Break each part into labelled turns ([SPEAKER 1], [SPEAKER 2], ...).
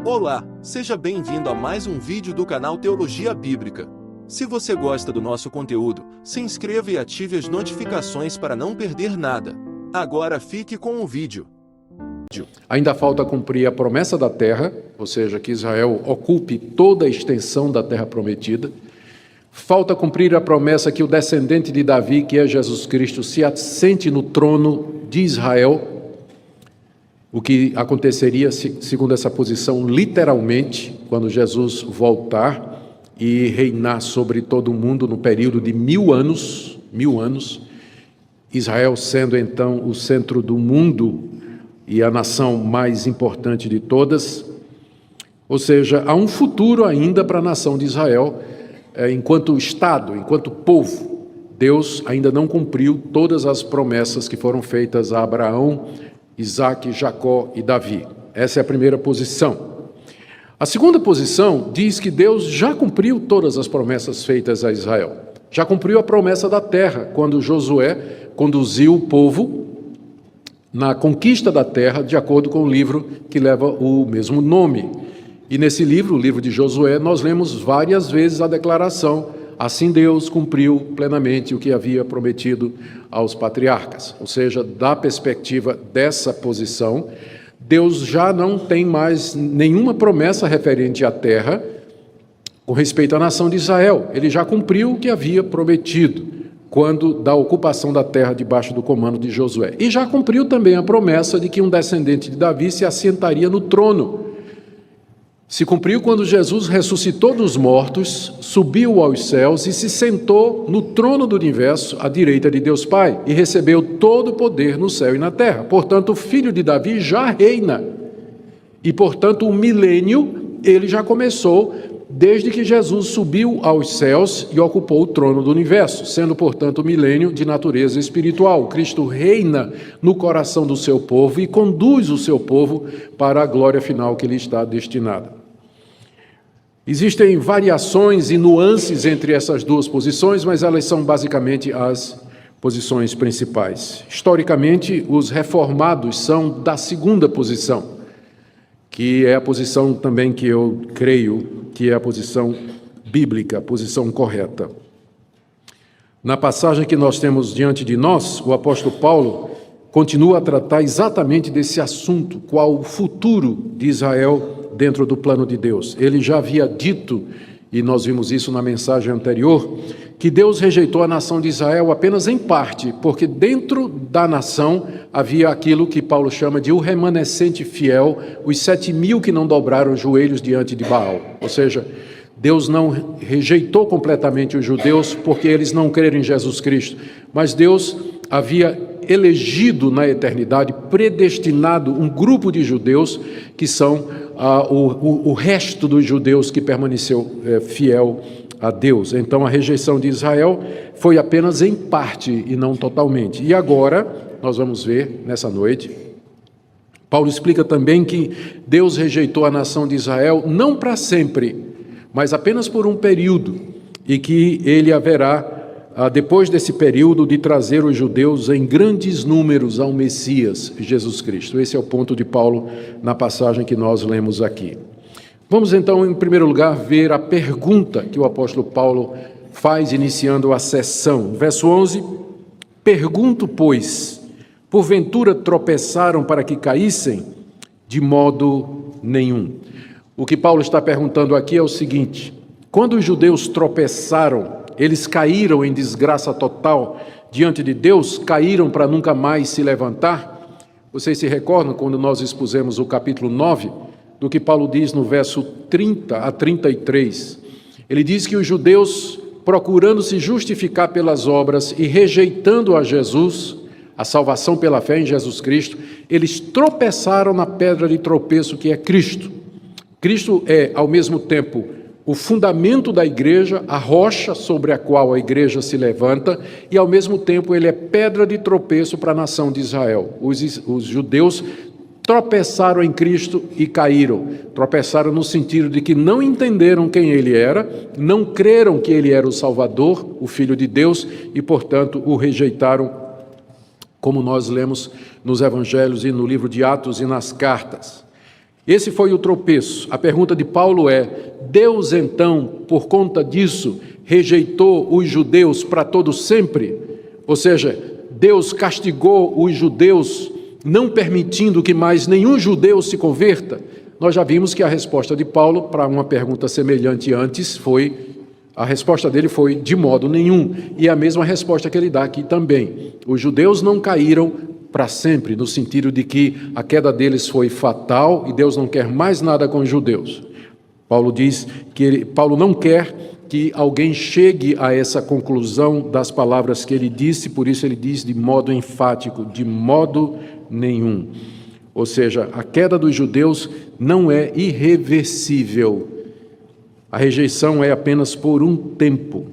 [SPEAKER 1] Olá, seja bem-vindo a mais um vídeo do canal Teologia Bíblica. Se você gosta do nosso conteúdo, se inscreva e ative as notificações para não perder nada. Agora fique com o vídeo.
[SPEAKER 2] Ainda falta cumprir a promessa da terra, ou seja, que Israel ocupe toda a extensão da terra prometida. Falta cumprir a promessa que o descendente de Davi, que é Jesus Cristo, se assente no trono de Israel, o que aconteceria, segundo essa posição, literalmente, quando Jesus voltar e reinar sobre todo o mundo no período de 1000 anos, Israel sendo então o centro do mundo e a nação mais importante de todas. Ou seja, há um futuro ainda para a nação de Israel, enquanto Estado, enquanto povo. Deus ainda não cumpriu todas as promessas que foram feitas a Abraão, Isaque, Jacó e Davi. Essa é a primeira posição. A segunda posição diz que Deus já cumpriu todas as promessas feitas a Israel. Já cumpriu a promessa da terra, quando Josué conduziu o povo na conquista da terra, de acordo com o livro que leva o mesmo nome. E nesse livro, o livro de Josué, nós lemos várias vezes a declaração: assim Deus cumpriu plenamente o que havia prometido aos patriarcas. Ou seja, da perspectiva dessa posição, Deus já não tem mais nenhuma promessa referente à terra com respeito à nação de Israel. Ele já cumpriu o que havia prometido quando da ocupação da terra debaixo do comando de Josué. E já cumpriu também a promessa de que um descendente de Davi se assentaria no trono. Se cumpriu quando Jesus ressuscitou dos mortos, subiu aos céus e se sentou no trono do universo, à direita de Deus Pai, e recebeu todo o poder no céu e na terra. Portanto, o filho de Davi já reina. E, portanto, o milênio, ele já começou desde que Jesus subiu aos céus e ocupou o trono do universo, sendo, portanto, o milênio de natureza espiritual. Cristo reina no coração do seu povo e conduz o seu povo para a glória final que lhe está destinada. Existem variações e nuances entre essas duas posições, mas elas são basicamente as posições principais. Historicamente, os reformados são da segunda posição, que é a posição também que eu creio que é a posição bíblica, a posição correta. Na passagem que nós temos diante de nós, o apóstolo Paulo continua a tratar exatamente desse assunto, qual o futuro de Israel dentro do plano de Deus. Ele já havia dito, e nós vimos isso na mensagem anterior, que Deus rejeitou a nação de Israel apenas em parte, porque dentro da nação havia aquilo que Paulo chama de o remanescente fiel, os 7.000 que não dobraram os joelhos diante de Baal. Ou seja, Deus não rejeitou completamente os judeus porque eles não creram em Jesus Cristo, mas Deus havia elegido na eternidade, predestinado um grupo de judeus que são o resto dos judeus que permaneceu fiel a Deus. Então a rejeição de Israel foi apenas em parte e não totalmente. E agora, nós vamos ver nessa noite, Paulo explica também que Deus rejeitou a nação de Israel não para sempre, mas apenas por um período, e que ele haverá, depois desse período, de trazer os judeus em grandes números ao Messias, Jesus Cristo. Esse é o ponto de Paulo na passagem que nós lemos aqui. Vamos então, em primeiro lugar, ver a pergunta que o apóstolo Paulo faz iniciando a sessão. Verso 11: pergunto, pois, porventura tropeçaram para que caíssem? De modo nenhum. O que Paulo está perguntando aqui é o seguinte: quando os judeus tropeçaram, eles caíram em desgraça total diante de Deus, caíram para nunca mais se levantar? Vocês se recordam quando nós expusemos o capítulo 9, do que Paulo diz no verso 30 a 33. Ele diz que os judeus, procurando se justificar pelas obras e rejeitando a Jesus, a salvação pela fé em Jesus Cristo, eles tropeçaram na pedra de tropeço que é Cristo. Cristo é, ao mesmo tempo, o fundamento da igreja, a rocha sobre a qual a igreja se levanta, e ao mesmo tempo ele é pedra de tropeço para a nação de Israel. Os judeus tropeçaram em Cristo e caíram. Tropeçaram no sentido de que não entenderam quem ele era, não creram que ele era o Salvador, o Filho de Deus, e, portanto, o rejeitaram, como nós lemos nos Evangelhos e no livro de Atos e nas cartas. Esse foi o tropeço. A pergunta de Paulo é: Deus então, por conta disso, rejeitou os judeus para todo sempre? Ou seja, Deus castigou os judeus, não permitindo que mais nenhum judeu se converta? Nós já vimos que a resposta de Paulo para uma pergunta semelhante antes a resposta dele foi de modo nenhum, e a mesma resposta que ele dá aqui também. Os judeus não caíram para sempre, no sentido de que a queda deles foi fatal e Deus não quer mais nada com os judeus. Paulo diz que Paulo não quer que alguém chegue a essa conclusão das palavras que ele disse, por isso ele diz de modo enfático, de modo nenhum. Ou seja, a queda dos judeus não é irreversível. A rejeição é apenas por um tempo.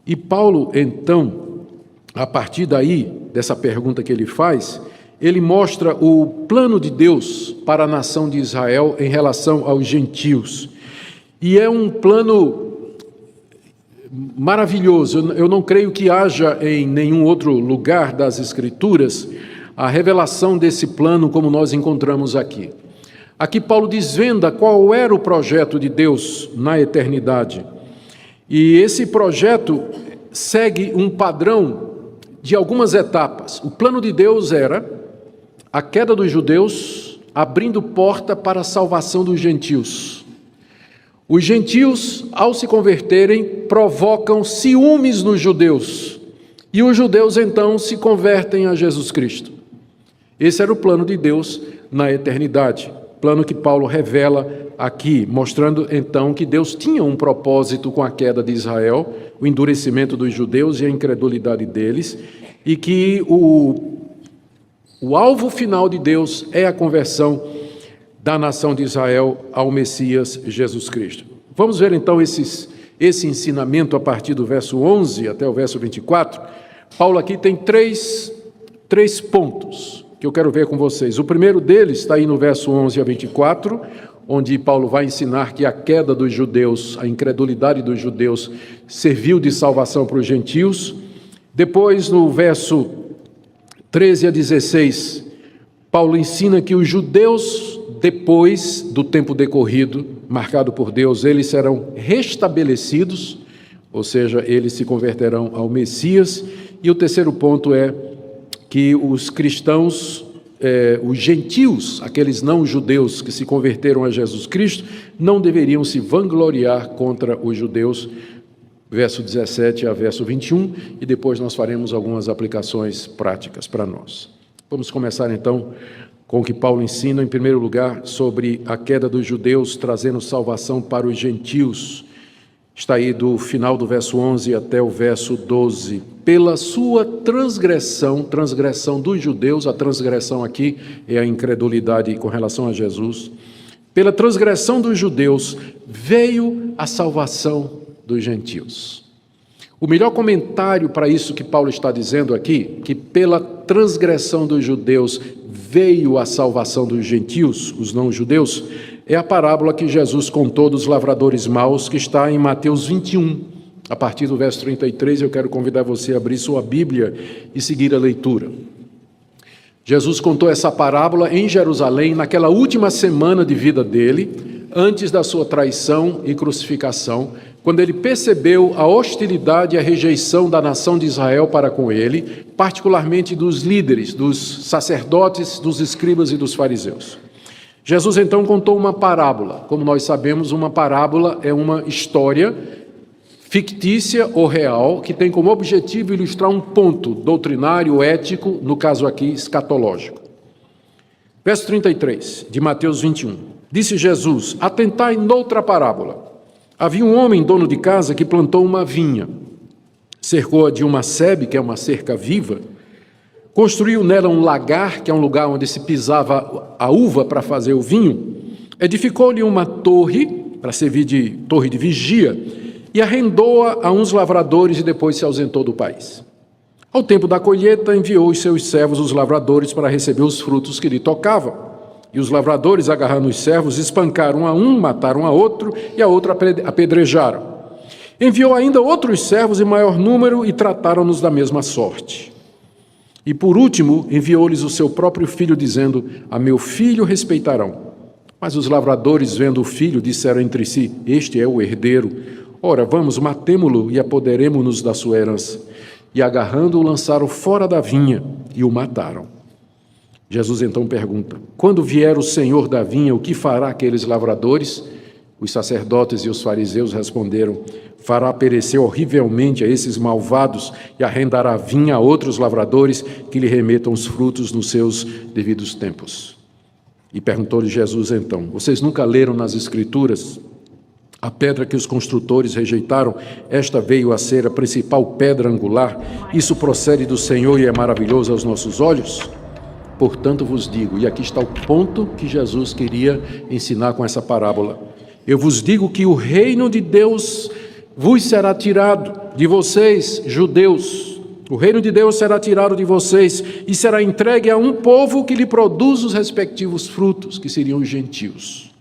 [SPEAKER 2] E Paulo, então, a partir daí, dessa pergunta que ele faz, ele mostra o plano de Deus para a nação de Israel em relação aos gentios. E é um plano maravilhoso. Eu não creio que haja em nenhum outro lugar das Escrituras a revelação desse plano como nós encontramos aqui. Aqui Paulo desvenda qual era o projeto de Deus na eternidade. E esse projeto segue um padrão de algumas etapas. O plano de Deus era a queda dos judeus, abrindo porta para a salvação dos gentios. Os gentios, ao se converterem, provocam ciúmes nos judeus. E os judeus, então, se convertem a Jesus Cristo. Esse era o plano de Deus na eternidade. Plano que Paulo revela aqui, mostrando então que Deus tinha um propósito com a queda de Israel, o endurecimento dos judeus e a incredulidade deles, e que o alvo final de Deus é a conversão da nação de Israel ao Messias Jesus Cristo. Vamos ver então esse ensinamento a partir do verso 11 até o verso 24. Paulo aqui tem três pontos que eu quero ver com vocês. O primeiro deles está aí no verso 11 a 24, onde Paulo vai ensinar que a queda dos judeus, a incredulidade dos judeus, serviu de salvação para os gentios. Depois, no verso 13 a 16, Paulo ensina que os judeus, depois do tempo decorrido, marcado por Deus, eles serão restabelecidos, ou seja, eles se converterão ao Messias. E o terceiro ponto é que os cristãos, os gentios, aqueles não-judeus que se converteram a Jesus Cristo, não deveriam se vangloriar contra os judeus, verso 17 a verso 21, e depois nós faremos algumas aplicações práticas para nós. Vamos começar então com o que Paulo ensina, em primeiro lugar, sobre a queda dos judeus, trazendo salvação para os gentios. Está aí do final do verso 11 até o verso 12. Pela sua transgressão dos judeus, a transgressão aqui é a incredulidade com relação a Jesus. Pela transgressão dos judeus, veio a salvação dos gentios. O melhor comentário para isso que Paulo está dizendo aqui, que pela transgressão dos judeus veio a salvação dos gentios, os não-judeus, é a parábola que Jesus contou dos lavradores maus, que está em Mateus 21. A partir do verso 33, eu quero convidar você a abrir sua Bíblia e seguir a leitura. Jesus contou essa parábola em Jerusalém, naquela última semana de vida dele, antes da sua traição e crucificação, quando ele percebeu a hostilidade e a rejeição da nação de Israel para com ele, particularmente dos líderes, dos sacerdotes, dos escribas e dos fariseus. Jesus então contou uma parábola. Como nós sabemos, uma parábola é uma história fictícia ou real que tem como objetivo ilustrar um ponto doutrinário, ético, no caso aqui, escatológico. Verso 33, de Mateus 21. Disse Jesus: atentai noutra parábola. Havia um homem, dono de casa, que plantou uma vinha, cercou-a de uma sebe, que é uma cerca viva, construiu nela um lagar, que é um lugar onde se pisava a uva para fazer o vinho, edificou-lhe uma torre, para servir de torre de vigia, e arrendou-a a uns lavradores e depois se ausentou do país. Ao tempo da colheita, enviou os seus servos, os lavradores, para receber os frutos que lhe tocavam. E os lavradores, agarrando os servos, espancaram a um, mataram a outro e a outro apedrejaram. Enviou ainda outros servos em maior número e trataram-nos da mesma sorte. E por último, enviou-lhes o seu próprio filho, dizendo: a meu filho respeitarão. Mas os lavradores, vendo o filho, disseram entre si: este é o herdeiro. Ora, vamos, matemo-lo e apoderemo-nos da sua herança. E agarrando-o, lançaram fora da vinha e o mataram. Jesus então pergunta: quando vier o Senhor da vinha, o que fará aqueles lavradores? Os sacerdotes e os fariseus responderam: fará perecer horrivelmente a esses malvados e arrendará a vinha a outros lavradores que lhe remetam os frutos nos seus devidos tempos. E perguntou-lhe Jesus então: vocês nunca leram nas Escrituras? A pedra que os construtores rejeitaram, esta veio a ser a principal pedra angular. Isso procede do Senhor e é maravilhoso aos nossos olhos? Portanto vos digo, e aqui está o ponto que Jesus queria ensinar com essa parábola: eu vos digo que o reino de Deus vos será tirado de vocês, judeus. O reino de Deus será tirado de vocês e será entregue a um povo que lhe produz os respectivos frutos, que seriam os gentios.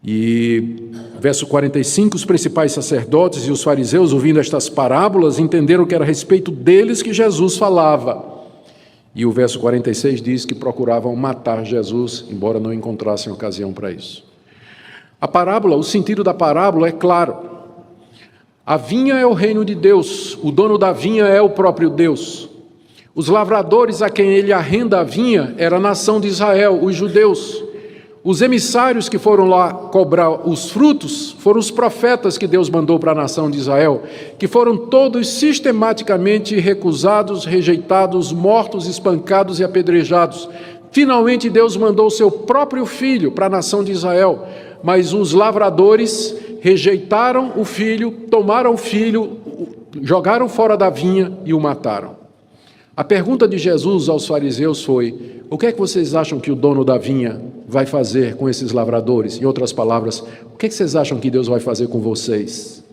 [SPEAKER 2] E verso 45, os principais sacerdotes e os fariseus, ouvindo estas parábolas, entenderam que era a respeito deles que Jesus falava. E o verso 46 diz que procuravam matar Jesus, embora não encontrassem ocasião para isso. A parábola, o sentido da parábola é claro. A vinha é o reino de Deus, o dono da vinha é o próprio Deus. Os lavradores a quem ele arrenda a vinha era a nação de Israel, os judeus. Os emissários que foram lá cobrar os frutos foram os profetas que Deus mandou para a nação de Israel, que foram todos sistematicamente recusados, rejeitados, mortos, espancados e apedrejados. Finalmente Deus mandou o seu próprio filho para a nação de Israel, mas os lavradores rejeitaram o filho, tomaram o filho, jogaram fora da vinha e o mataram. A pergunta de Jesus aos fariseus foi: o que é que vocês acham que o dono da vinha vai fazer com esses lavradores? Em outras palavras, o que é que vocês acham que Deus vai fazer com vocês,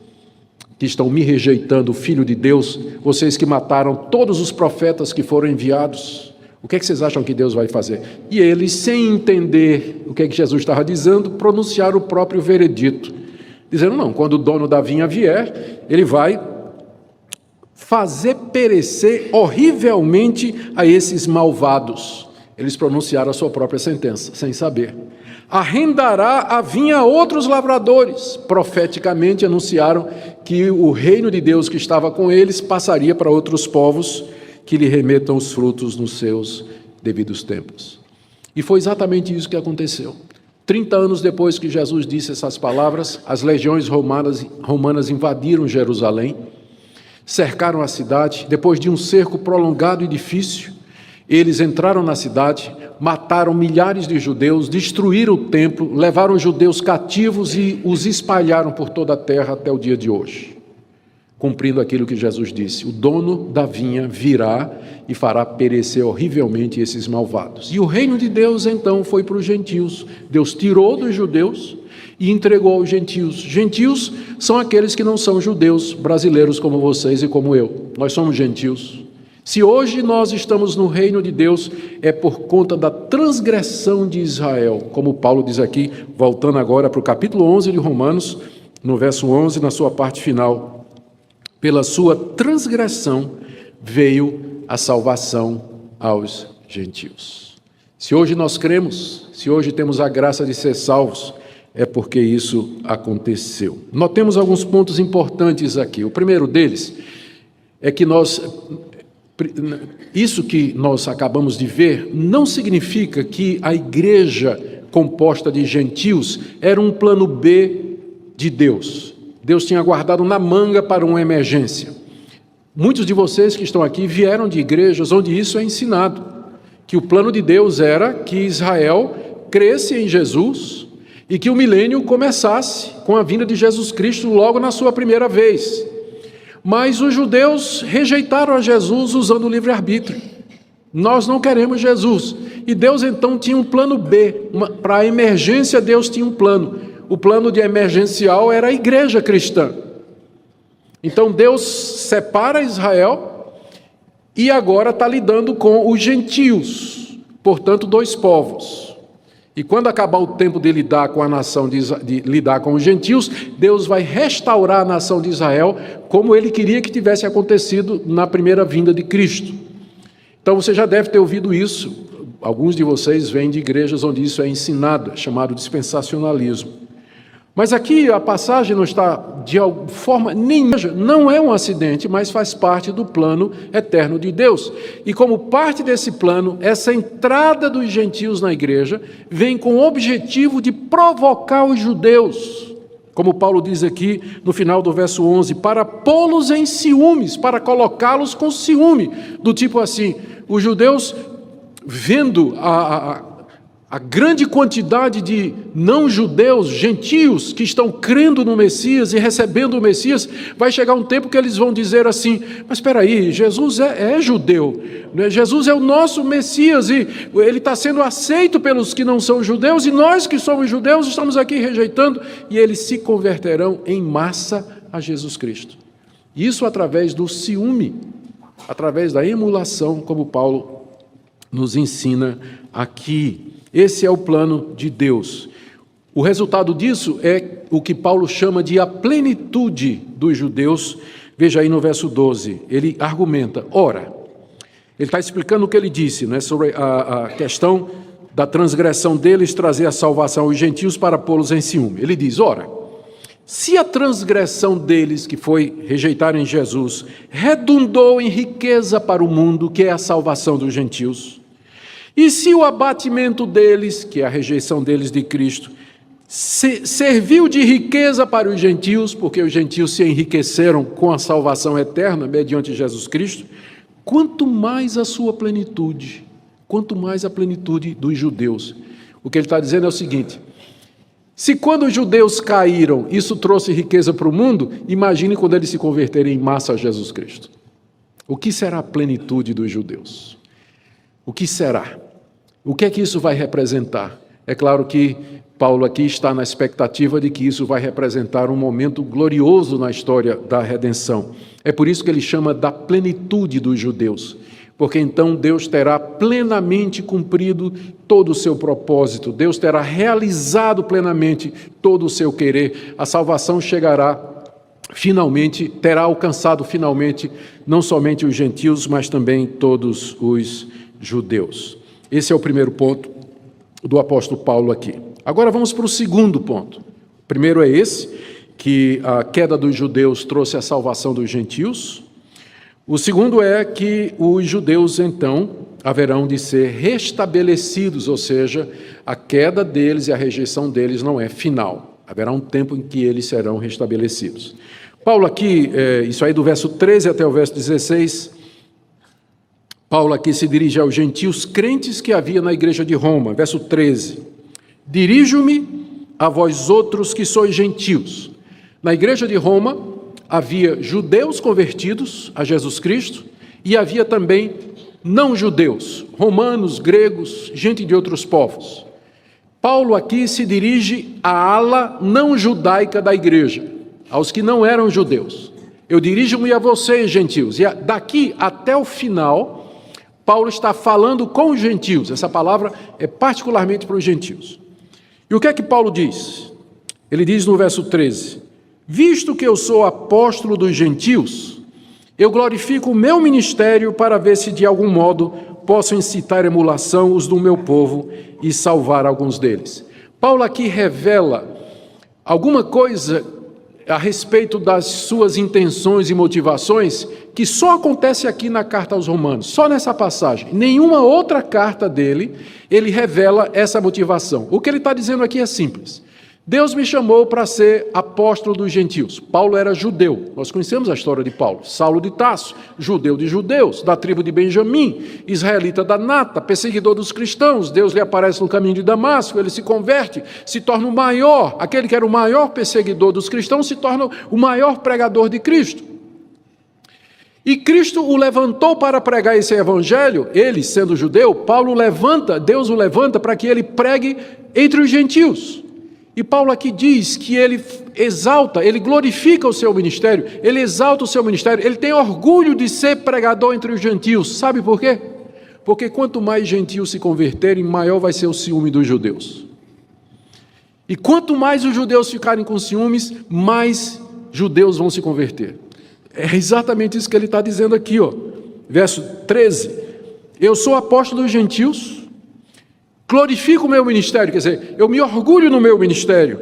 [SPEAKER 2] que estão me rejeitando, o Filho de Deus, vocês que mataram todos os profetas que foram enviados? O que é que vocês acham que Deus vai fazer? E eles, sem entender o que é que Jesus estava dizendo, pronunciaram o próprio veredito, dizendo: não, quando o dono da vinha vier, ele vai fazer perecer horrivelmente a esses malvados. Eles pronunciaram a sua própria sentença, sem saber. Arrendará a vinha a outros lavradores. Profeticamente anunciaram que o reino de Deus que estava com eles passaria para outros povos que lhe remetam os frutos nos seus devidos tempos. E foi exatamente isso que aconteceu. 30 anos depois que Jesus disse essas palavras, as legiões romanas invadiram Jerusalém, cercaram a cidade. Depois de um cerco prolongado e difícil, eles entraram na cidade, mataram milhares de judeus, destruíram o templo, levaram os judeus cativos e os espalharam por toda a terra até o dia de hoje, cumprindo aquilo que Jesus disse: o dono da vinha virá e fará perecer horrivelmente esses malvados. E o reino de Deus então foi para os gentios. Deus tirou dos judeus e entregou aos gentios. Gentios são aqueles que não são judeus, brasileiros como vocês e como eu. Nós somos gentios. Se hoje nós estamos no reino de Deus, é por conta da transgressão de Israel, como Paulo diz aqui, voltando agora para o capítulo 11 de Romanos, no verso 11, na sua parte final: pela sua transgressão veio a salvação aos gentios. Se hoje nós cremos, se hoje temos a graça de ser salvos, é porque isso aconteceu. Notemos alguns pontos importantes aqui. O primeiro deles é que isso que nós acabamos de ver não significa que a igreja composta de gentios era um plano B de Deus. Deus tinha guardado na manga para uma emergência. Muitos de vocês que estão aqui vieram de igrejas onde isso é ensinado, que o plano de Deus era que Israel cresce em Jesus e que o milênio começasse com a vinda de Jesus Cristo logo na sua primeira vez. Mas os judeus rejeitaram a Jesus usando o livre-arbítrio. Nós não queremos Jesus. E Deus então tinha um plano B. Para a emergência, Deus tinha um plano. O plano de emergencial era a igreja cristã. Então Deus separa Israel e agora está lidando com os gentios. Portanto, dois povos. E quando acabar o tempo de lidar com a nação, de lidar com os gentios, Deus vai restaurar a nação de Israel como Ele queria que tivesse acontecido na primeira vinda de Cristo. Então você já deve ter ouvido isso Alguns de vocês vêm de igrejas onde isso é ensinado, é chamado dispensacionalismo. Mas aqui a passagem não está de alguma forma nenhuma, não é um acidente, mas faz parte do plano eterno de Deus. E como parte desse plano, essa entrada dos gentios na igreja vem com o objetivo de provocar os judeus, como Paulo diz aqui no final do verso 11, para pô-los em ciúmes, para colocá-los com ciúme, do tipo assim, os judeus vendo a grande quantidade de não-judeus, gentios, que estão crendo no Messias e recebendo o Messias, vai chegar um tempo que eles vão dizer assim, mas espera aí, Jesus é judeu, né? Jesus é o nosso Messias e ele está sendo aceito pelos que não são judeus e nós que somos judeus estamos aqui rejeitando e eles se converterão em massa a Jesus Cristo. Isso através do ciúme, através da emulação, como Paulo nos ensina aqui. Esse é o plano de Deus. O resultado disso é o que Paulo chama de a plenitude dos judeus. Veja aí no verso 12, ele argumenta, ora, ele está explicando o que ele disse, né, sobre a questão da transgressão deles trazer a salvação aos gentios para pô-los em ciúme. Ele diz, ora, se a transgressão deles, que foi rejeitarem Jesus, redundou em riqueza para o mundo, que é a salvação dos gentios, e se o abatimento deles, que é a rejeição deles de Cristo, serviu de riqueza para os gentios, porque os gentios se enriqueceram com a salvação eterna mediante Jesus Cristo, quanto mais a sua plenitude, quanto mais a plenitude dos judeus. O que ele está dizendo é o seguinte, se quando os judeus caíram, isso trouxe riqueza para o mundo, imagine quando eles se converterem em massa a Jesus Cristo. O que será a plenitude dos judeus? O que será? O que é que isso vai representar? É claro que Paulo aqui está na expectativa de que isso vai representar um momento glorioso na história da redenção. É por isso que ele chama da plenitude dos judeus, porque então Deus terá plenamente cumprido todo o seu propósito, Deus terá realizado plenamente todo o seu querer, a salvação chegará finalmente, terá alcançado finalmente não somente os gentios, mas também todos os judeus. Esse é o primeiro ponto do apóstolo Paulo aqui. Agora vamos para o segundo ponto. O primeiro é esse, que a queda dos judeus trouxe a salvação dos gentios. O segundo é que os judeus, então, haverão de ser restabelecidos, ou seja, a queda deles e a rejeição deles não é final. Haverá um tempo em que eles serão restabelecidos. Paulo aqui, isso aí do verso 13 até o verso 16, Paulo aqui se dirige aos gentios crentes que havia na igreja de Roma. Verso 13. Dirijo-me a vós outros que sois gentios. Na igreja de Roma havia judeus convertidos a Jesus Cristo e havia também não-judeus, romanos, gregos, gente de outros povos. Paulo aqui se dirige à ala não-judaica da igreja, aos que não eram judeus. Eu dirijo-me a vocês, gentios. E daqui até o final, Paulo está falando com os gentios. Essa palavra é particularmente para os gentios. E o que é que Paulo diz? Ele diz no verso 13, visto que eu sou apóstolo dos gentios, eu glorifico o meu ministério para ver se de algum modo posso incitar emulação os do meu povo e salvar alguns deles. Paulo aqui revela alguma coisa a respeito das suas intenções e motivações que só acontece aqui na carta aos Romanos, só nessa passagem. Nenhuma outra carta dele, ele revela essa motivação. O que ele está dizendo aqui é simples. Deus me chamou para ser apóstolo dos gentios. Paulo era judeu. Nós conhecemos a história de Paulo. Saulo de Tarso, judeu de judeus, da tribo de Benjamim, israelita da nata, perseguidor dos cristãos. Deus lhe aparece no caminho de Damasco, ele se converte, se torna o maior, aquele que era o maior perseguidor dos cristãos, se torna o maior pregador de Cristo. E Cristo o levantou para pregar esse evangelho, ele sendo judeu, Deus o levanta para que ele pregue entre os gentios. E Paulo aqui diz que ele exalta, ele glorifica o seu ministério, ele exalta o seu ministério, ele tem orgulho de ser pregador entre os gentios. Sabe por quê? Porque quanto mais gentios se converterem, maior vai ser o ciúme dos judeus. E quanto mais os judeus ficarem com ciúmes, mais judeus vão se converter. É exatamente isso que ele está dizendo aqui, ó. Verso 13. Eu sou apóstolo dos gentios, glorifico o meu ministério, quer dizer, eu me orgulho no meu ministério,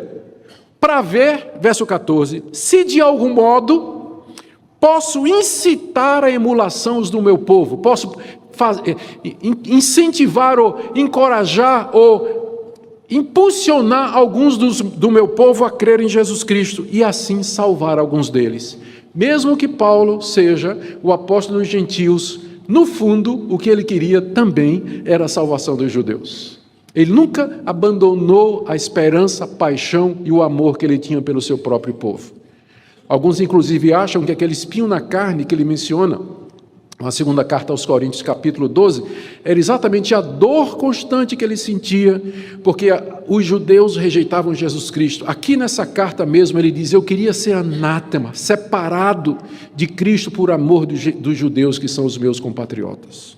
[SPEAKER 2] para ver, verso 14, se de algum modo posso incitar a emulação do meu povo, posso incentivar ou encorajar ou impulsionar alguns do meu povo a crer em Jesus Cristo e assim salvar alguns deles. Mesmo que Paulo seja o apóstolo dos gentios, no fundo, o que ele queria também era a salvação dos judeus. Ele nunca abandonou a esperança, a paixão e o amor que ele tinha pelo seu próprio povo. Alguns, inclusive, acham que aquele espinho na carne que ele menciona, na segunda carta aos Coríntios, capítulo 12, era exatamente a dor constante que ele sentia, porque os judeus rejeitavam Jesus Cristo. Aqui nessa carta mesmo ele diz, eu queria ser anátema, separado de Cristo por amor dos judeus que são os meus compatriotas.